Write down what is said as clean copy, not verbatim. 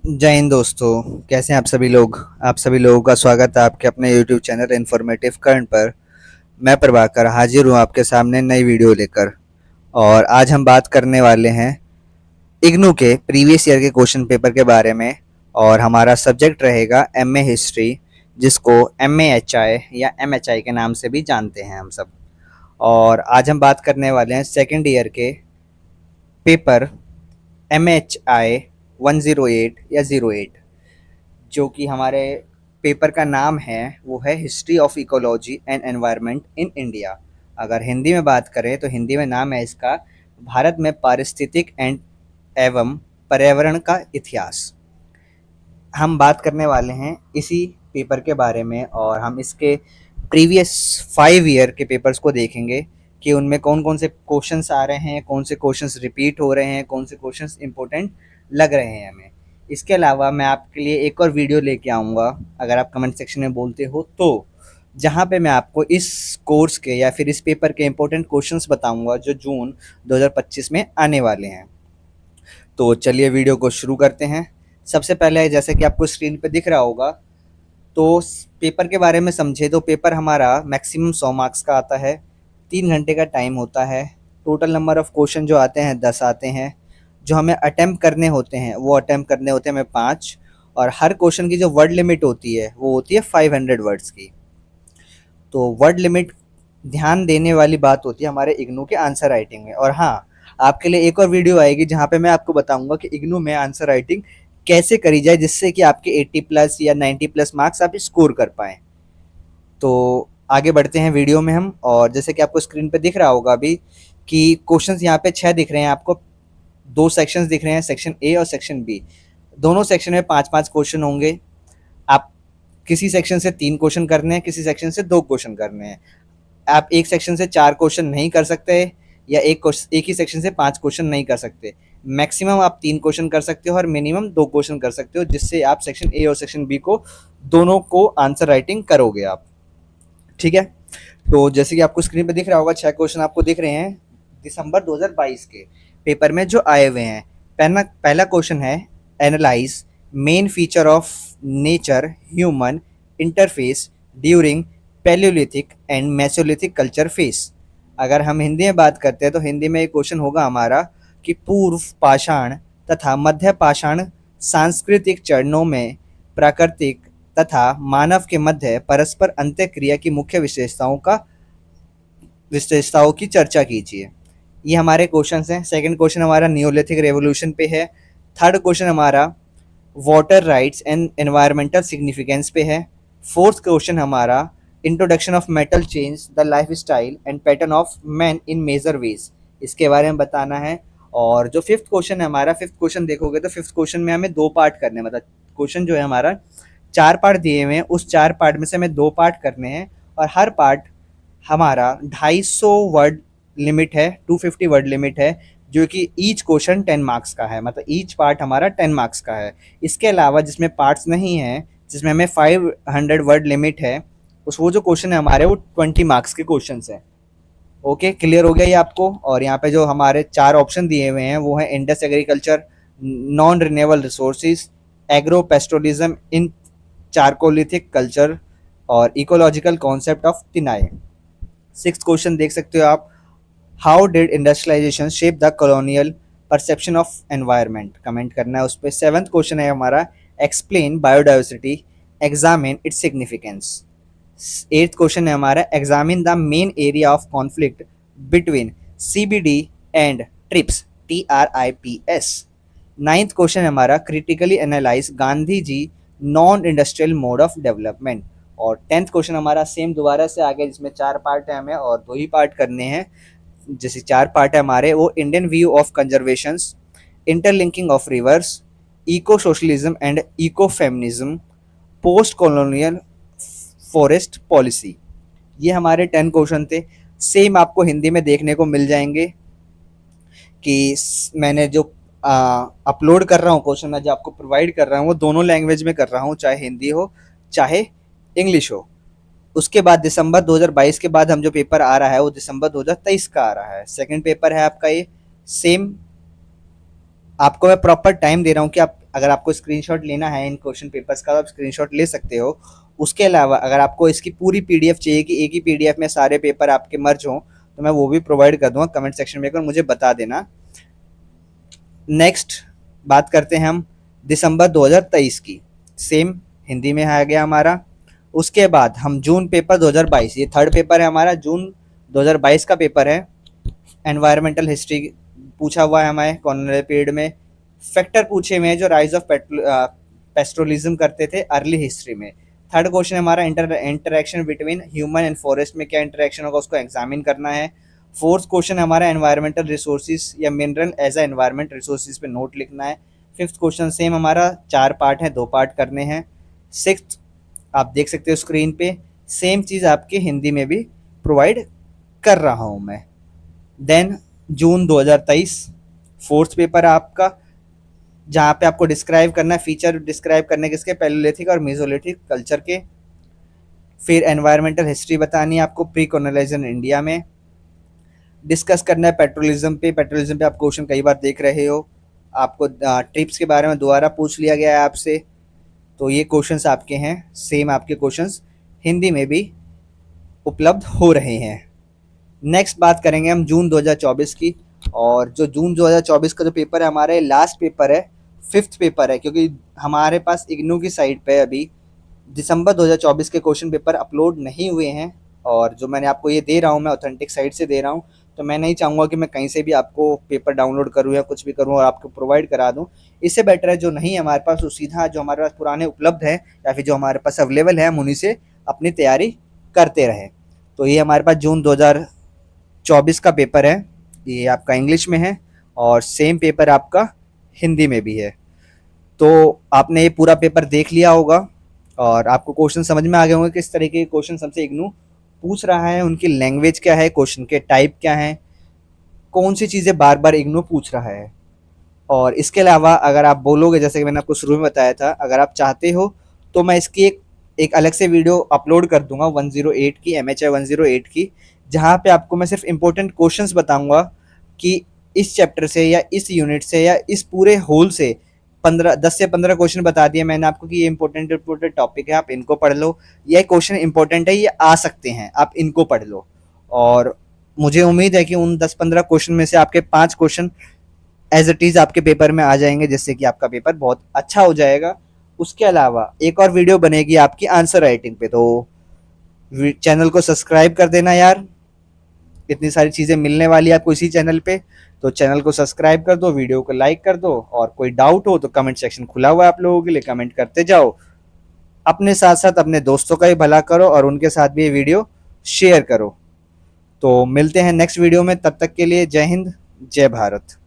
जय हिंद दोस्तों। कैसे हैं आप सभी लोगों का स्वागत है आपके अपने यूट्यूब चैनल इन्फॉर्मेटिव करंट पर। मैं प्रभाकर हाजिर हूं आपके सामने नई वीडियो लेकर। और आज हम बात करने वाले हैं इग्नू के प्रीवियस ईयर के क्वेश्चन पेपर के बारे में। और हमारा सब्जेक्ट रहेगा एमए हिस्ट्री, जिसको एमएएचआई या एमएचआई के नाम से भी जानते हैं हम सब। और आज हम बात करने वाले हैं सेकेंड ईयर के पेपर एमएचआई 108 या 08, जो कि हमारे पेपर का नाम है वो है history of ecology and environment in India. अगर हिंदी में बात करें तो हिंदी में नाम है इसका भारत में पारिस्थितिक एंड एवं पर्यावरण का इतिहास। हम बात करने वाले हैं इसी पेपर के बारे में, और हम इसके प्रीवियस 5 ईयर के पेपर्स को देखेंगे कि उनमें कौन कौन से क्वेश्चंस आ रहे हैं, कौन से क्वेश्चंस रिपीट हो रहे हैं, कौन से क्वेश्चंस इंपॉर्टेंट लग रहे हैं हमें। इसके अलावा मैं आपके लिए एक और वीडियो लेके आऊँगा, अगर आप कमेंट सेक्शन में बोलते हो तो, जहाँ पे मैं आपको इस कोर्स के या फिर इस पेपर के इंपॉर्टेंट क्वेश्चंस बताऊंगा जो जून 2025 में आने वाले हैं। तो चलिए वीडियो को शुरू करते हैं। सबसे पहले जैसे कि आपको स्क्रीन पे दिख रहा होगा, तो पेपर के बारे में समझे तो पेपर हमारा मैक्सिमम 100 मार्क्स का आता है। 3 घंटे का टाइम होता है। टोटल नंबर ऑफ क्वेश्चन जो आते हैं 10 आते हैं। जो हमें अटेम्प्ट करने होते हैं वो अटेम्प्ट करने होते हैं हमें 5। और हर क्वेश्चन की जो वर्ड लिमिट होती है वो होती है 500 वर्ड्स की। तो वर्ड लिमिट ध्यान देने वाली बात होती है हमारे इग्नू के आंसर राइटिंग में। और हाँ, आपके लिए एक और वीडियो आएगी जहाँ पे मैं आपको बताऊंगा कि इग्नू में आंसर राइटिंग कैसे करी जाए, जिससे कि आपके 80 प्लस या 90 प्लस मार्क्स आप स्कोर कर पाएँ। तो आगे बढ़ते हैं वीडियो में हम। और जैसे कि आपको स्क्रीन पे दिख रहा होगा अभी कि क्वेश्चंस यहाँ पे 6 दिख रहे हैं आपको। 2 सेक्शंस दिख रहे हैं, सेक्शन ए और सेक्शन बी। दोनों सेक्शन में 5-5 क्वेश्चन होंगे। आप किसी सेक्शन से 3 क्वेश्चन करने हैं, किसी सेक्शन से 2 क्वेश्चन करने हैं। आप एक सेक्शन से 4 क्वेश्चन नहीं कर सकते, या एक ही सेक्शन से 5 क्वेश्चन नहीं कर सकते। मैक्सिमम आप 3 क्वेश्चन कर सकते हो और मिनिमम 2 क्वेश्चन कर सकते हो, जिससे आप सेक्शन ए और सेक्शन बी को दोनों को आंसर राइटिंग करोगे आप। ठीक है। तो जैसे कि आपको स्क्रीन पे दिख रहा होगा 6 क्वेश्चन आपको दिख रहे हैं दिसंबर 2022 के पेपर में जो आए हुए हैं। पहला पहला क्वेश्चन है analyse main feature of nature human interface during Palaeolithic and Mesolithic culture face. अगर हम हिंदी में बात करते हैं तो हिंदी में एक क्वेश्चन होगा हमारा कि पूर्व पाषाण तथा मध्य पाषाण सांस्कृतिक चरणों में प्राकृतिक तथा मानव के मध्य परस्पर अंतःक्रिया की मुख्य विशेषताओं की चर्चा कीजिए। ये हमारे क्वेश्चंस हैं। सेकंड क्वेश्चन हमारा नियोलिथिक रेवोल्यूशन पे है। थर्ड क्वेश्चन हमारा water rights and environmental significance पे है। फोर्थ क्वेश्चन हमारा introduction of metal change the life style and pattern of man in major ways, इसके बारे में बताना है। और जो फिफ्थ क्वेश्चन है हमारा, फिफ्थ क्वेश्चन देखोगे तो फिफ्थ क्वेश्चन में हमें 2 पार्ट करने हैं। मतलब क्वेश्चन जो है हमारा 4 पार्ट दिए हुए हैं, उस 4 पार्ट में से हमें 2 पार्ट करने हैं। और हर पार्ट हमारा 250 वर्ड लिमिट है, 250 वर्ड लिमिट है, जो कि ईच क्वेश्चन 10 मार्क्स का है। मतलब ईच पार्ट हमारा 10 मार्क्स का है। इसके अलावा जिसमें पार्ट्स नहीं है, जिसमें हमें 500 वर्ड लिमिट है, उस वो जो क्वेश्चन है हमारे वो 20 मार्क्स के क्वेश्चन हैं। ओके, क्लियर हो गया ये आपको। और यहाँ पे जो हमारे 4 ऑप्शन दिए हुए हैं वो है Indus agriculture, non renewable resources, agro pastoralism in chalcolithic culture, और ecological concept of tinai. Six question देख सकते हो आप, how did industrialisation shape the colonial perception of environment, comment करना है उस पर। सेवंथ क्वेश्चन है हमारा explain biodiversity, examine its significance. Eighth question है हमारा examine the main area of conflict between CBD and TRIPS, TRIPS। Ninth question है हमारा critically analyse Gandhi ji non industrial mode of development. और टेंथ क्वेश्चन हमारा same दोबारा से आ गया, जिसमें 4 पार्ट है हमें और 2 ही पार्ट करने हैं। जैसे 4 पार्ट है हमारे वो Indian view of conservation, interlinking of rivers, eco socialism and eco feminism, post colonial forest policy. ये हमारे 10 क्वेश्चन थे। सेम आपको हिंदी में देखने को मिल जाएंगे कि मैंने जो अपलोड कर रहा हूँ क्वेश्चन, मैं जो आपको प्रोवाइड कर रहा हूँ वो दोनों लैंग्वेज में कर रहा हूँ, चाहे हिंदी हो चाहे इंग्लिश हो। उसके बाद दिसंबर 2022 के बाद हम जो पेपर आ रहा है वो दिसंबर 2023 का आ रहा है। सेकंड पेपर है आपका ये। सेम आपको मैं प्रॉपर टाइम दे रहा हूँ कि आप अगर आपको स्क्रीनशॉट लेना है इन क्वेश्चन पेपर्स का तो आप स्क्रीनशॉट ले सकते हो। उसके अलावा अगर आपको इसकी पूरी पीडीएफ चाहिए कि एक ही पीडीएफ में सारे पेपर आपके मर्ज हों, तो मैं वो भी प्रोवाइड कर दूंगा। कमेंट सेक्शन में मुझे बता देना। नेक्स्ट बात करते हैं हम दिसंबर 2023 की। सेम हिंदी में आ गया हमारा। उसके बाद हम जून पेपर 2022, ये थर्ड पेपर है हमारा, जून 2022 का पेपर है। एनवायरमेंटल हिस्ट्री पूछा हुआ है हमारे कॉर्नर पीरियड में। फैक्टर पूछे हुए हैं जो राइज ऑफ पेस्ट्रोलिज्म करते थे अर्ली हिस्ट्री में। थर्ड क्वेश्चन हमारा interaction between human and forest में क्या इंटरेक्शन होगा उसको एग्जामिन करना है। फोर्थ क्वेश्चन हमारा एनवायरमेंटल रिसोर्सेज या mineral as a environment resources पे नोट लिखना है। फिफ्थ क्वेश्चन सेम हमारा 4 पार्ट है, 2 पार्ट करने हैं। सिक्स्थ आप देख सकते हो स्क्रीन पे, सेम चीज़ आपके हिंदी में भी प्रोवाइड कर रहा हूँ मैं। देन जून 2023 फोर्थ पेपर आपका, जहाँ पे आपको डिस्क्राइब करना है, फीचर डिस्क्राइब करने के इसके पैलियोलिथिक और मेसोलिथिक कल्चर के। फिर एनवायरमेंटल हिस्ट्री बतानी है आपको प्री कॉलोनाइजेशन इंडिया में। डिस्कस करना है पेट्रोलिज्म पे आप क्वेश्चन कई बार देख रहे हो। आपको ट्रिप्स के बारे में दोबारा पूछ लिया गया है आपसे, तो ये क्वेश्चंस आपके हैं। सेम आपके क्वेश्चंस हिंदी में भी उपलब्ध हो रहे हैं। नेक्स्ट बात करेंगे हम जून 2024 की। और जो जून 2024 का जो पेपर है हमारे लास्ट पेपर है, फिफ्थ पेपर है, क्योंकि हमारे पास इग्नू की साइट पे अभी दिसंबर 2024 के क्वेश्चन पेपर अपलोड नहीं हुए हैं। और जो मैंने आपको ये दे रहा हूँ मैं ऑथेंटिक साइट से दे रहा हूँ, तो मैं नहीं चाहूँगा कि मैं कहीं से भी आपको पेपर डाउनलोड करूँ या कुछ भी करूँ और आपको प्रोवाइड करा दूँ। इससे बेटर है जो नहीं है हमारे पास, वो सीधा जो हमारे पास पुराने उपलब्ध है या फिर जो हमारे पास अवेलेबल है हम उन्हीं से अपनी तैयारी करते रहें। तो ये हमारे पास जून 2024 का पेपर है, ये आपका इंग्लिश में है और सेम पेपर आपका हिंदी में भी है। तो आपने ये पूरा पेपर देख लिया होगा और आपको क्वेश्चन समझ में आ गए होंगे किस तरीके के क्वेश्चन हमसे इग्नू पूछ रहा है, उनकी लैंग्वेज क्या है, क्वेश्चन के टाइप क्या हैं, कौन सी चीज़ें बार बार इग्नू पूछ रहा है। और इसके अलावा अगर आप बोलोगे, जैसे कि मैंने आपको शुरू में बताया था, अगर आप चाहते हो तो मैं इसकी एक अलग से वीडियो अपलोड कर दूंगा 108 की, MHI 108 की, जहाँ पे आपको मैं सिर्फ इंपॉर्टेंट क्वेश्चंस बताऊंगा कि इस चैप्टर से या इस यूनिट से या इस पूरे होल से 10 से 15 क्वेश्चन बता दिए मैंने आपको कि ये इंपॉर्टेंट टॉपिक है, आप इनको पढ़ लो। ये क्वेश्चन इंपॉर्टेंट है, ये आ सकते हैं, आप इनको पढ़ लो। और मुझे उम्मीद है कि उन 10-15 क्वेश्चन में से आपके 5 क्वेश्चन एज इट इज़ आपके पेपर में आ जाएंगे, जिससे कि आपका पेपर बहुत अच्छा हो जाएगा। उसके अलावा एक और वीडियो बनेगी आपकी आंसर राइटिंग पे, तो चैनल को सब्सक्राइब कर देना यार। इतनी सारी चीज़ें मिलने वाली है आपको इसी चैनल पे, तो चैनल को सब्सक्राइब कर दो, वीडियो को लाइक कर दो, और कोई डाउट हो तो कमेंट सेक्शन खुला हुआ है आप लोगों के लिए, कमेंट करते जाओ। अपने साथ साथ अपने दोस्तों का भी भला करो और उनके साथ भी ये वीडियो शेयर करो। तो मिलते हैं नेक्स्ट वीडियो में, तब तक के लिए जय हिंद, जय भारत।